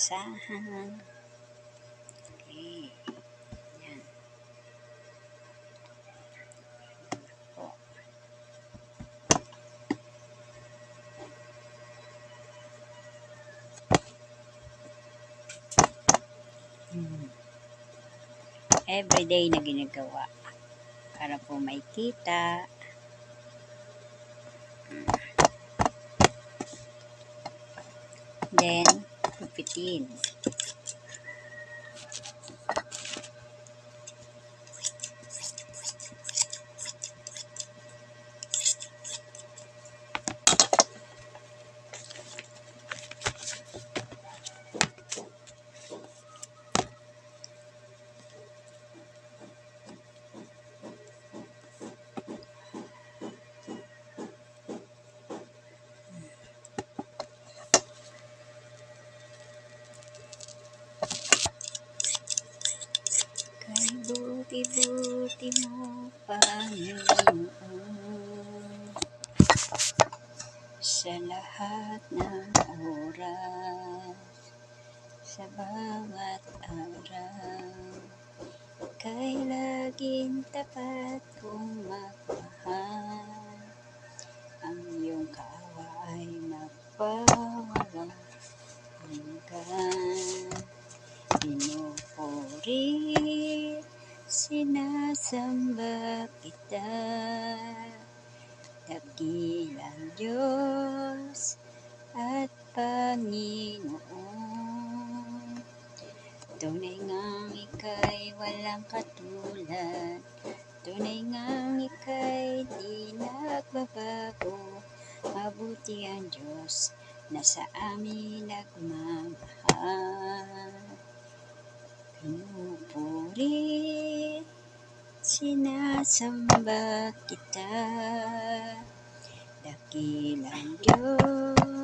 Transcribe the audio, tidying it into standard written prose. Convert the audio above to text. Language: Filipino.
basahan. Okay. Yan. Po. Everyday na ginagawa para po may kita. Then, pupitin. Kay buti-buti mo, Panginoon, sa lahat ng oras, sa bawat araw, kay laging tapat kong magmahal, ang iyong kawa ay magpawalang hanggan. Pinupuri, sinasamba kita, dakilang Diyos at Panginoon. Tunay ngang ika'y walang katulad, tunay ngang ika'y di nagbabago. Mabuti ang Diyos na sa amin nagmamahal. Pinupuri, sinasamba kita, dakilang Diyos